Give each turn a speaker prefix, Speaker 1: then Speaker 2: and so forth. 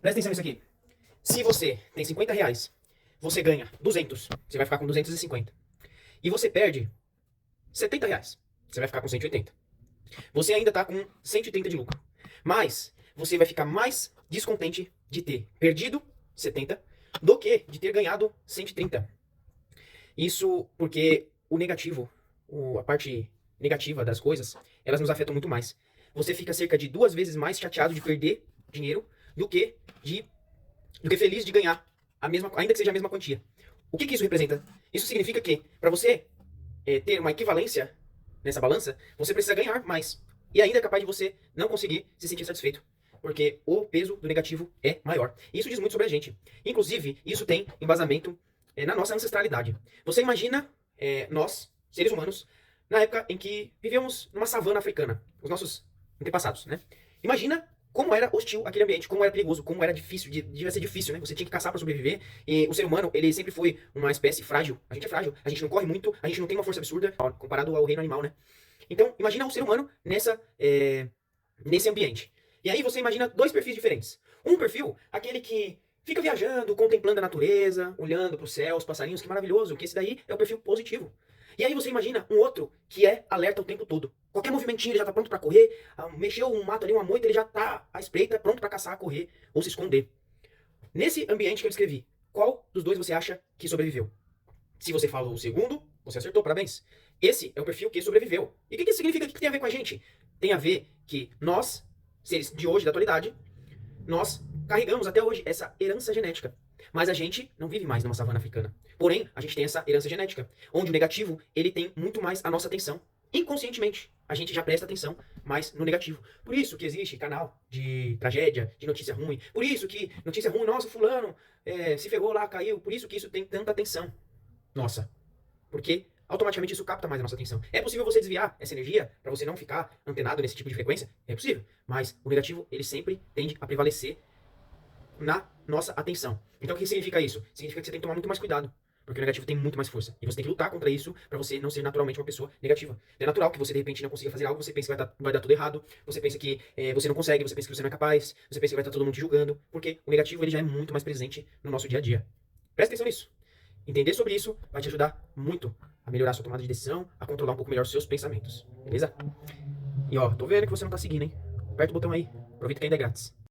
Speaker 1: Presta atenção nisso aqui. Se você tem 50 reais, você ganha 200, você vai ficar com 250. E você perde 70 reais, você vai ficar com 180. Você ainda está com 130 de lucro. Mas você vai ficar mais descontente de ter perdido 70 do que de ter ganhado 130. Isso porque o negativo, a parte negativa das coisas, elas nos afetam muito mais. Você fica cerca de 2 vezes mais chateado de perder dinheiro do que feliz de ganhar a mesma, ainda que seja a mesma quantia. O que isso representa? Isso significa que para você ter uma equivalência nessa balança, você precisa ganhar mais. E ainda é capaz de você não conseguir se sentir satisfeito. Porque o peso do negativo é maior. E isso diz muito sobre a gente. Inclusive, isso tem embasamento na nossa ancestralidade. Você imagina nós, seres humanos, na época em que vivíamos numa savana africana. Os nossos antepassados, né? Imagina como era hostil aquele ambiente, como era perigoso, como era difícil, devia ser difícil, né? Você tinha que caçar para sobreviver. E o ser humano, ele sempre foi uma espécie frágil. A gente é frágil, a gente não corre muito, a gente não tem uma força absurda comparado ao reino animal, né? Então, imagina o ser humano nesse ambiente. E aí você imagina dois perfis diferentes. Um perfil, aquele que fica viajando, contemplando a natureza, olhando para o céu, os passarinhos, que maravilhoso, que esse daí é o perfil positivo. E aí você imagina um outro que é alerta o tempo todo. Qualquer movimentinho ele já tá pronto para correr, mexeu um mato ali, uma moita, ele já tá à espreita, pronto para caçar, correr ou se esconder. Nesse ambiente que eu descrevi, qual dos dois você acha que sobreviveu? Se você falou o segundo, você acertou, parabéns. Esse é o perfil que sobreviveu. E o que isso significa? O que tem a ver com a gente? Tem a ver que nós, seres de hoje, da atualidade, nós carregamos até hoje essa herança genética. Mas a gente não vive mais numa savana africana. Porém, a gente tem essa herança genética, onde o negativo, ele tem muito mais a nossa atenção. Inconscientemente, a gente já presta atenção mais no negativo. Por isso que existe canal de tragédia, de notícia ruim. Por isso que notícia ruim, nossa, fulano se ferrou lá, caiu. Por isso que isso tem tanta atenção. Nossa, porque automaticamente isso capta mais a nossa atenção. É possível você desviar essa energia para você não ficar antenado nesse tipo de frequência? É possível. Mas o negativo, ele sempre tende a prevalecer na nossa atenção. Então o que significa isso? Significa que você tem que tomar muito mais cuidado. Porque o negativo tem muito mais força. E você tem que lutar contra isso para você não ser naturalmente uma pessoa negativa. É natural que você de repente não consiga fazer algo, você pensa que vai dar tudo errado, você pensa que você não consegue, você pensa que você não é capaz, você pensa que vai estar todo mundo te julgando. Porque o negativo ele já é muito mais presente no nosso dia a dia. Presta atenção nisso. Entender sobre isso vai te ajudar muito a melhorar a sua tomada de decisão, a controlar um pouco melhor os seus pensamentos. Beleza? E ó, tô vendo que você não tá seguindo, hein? Aperta o botão aí. Aproveita que ainda é grátis.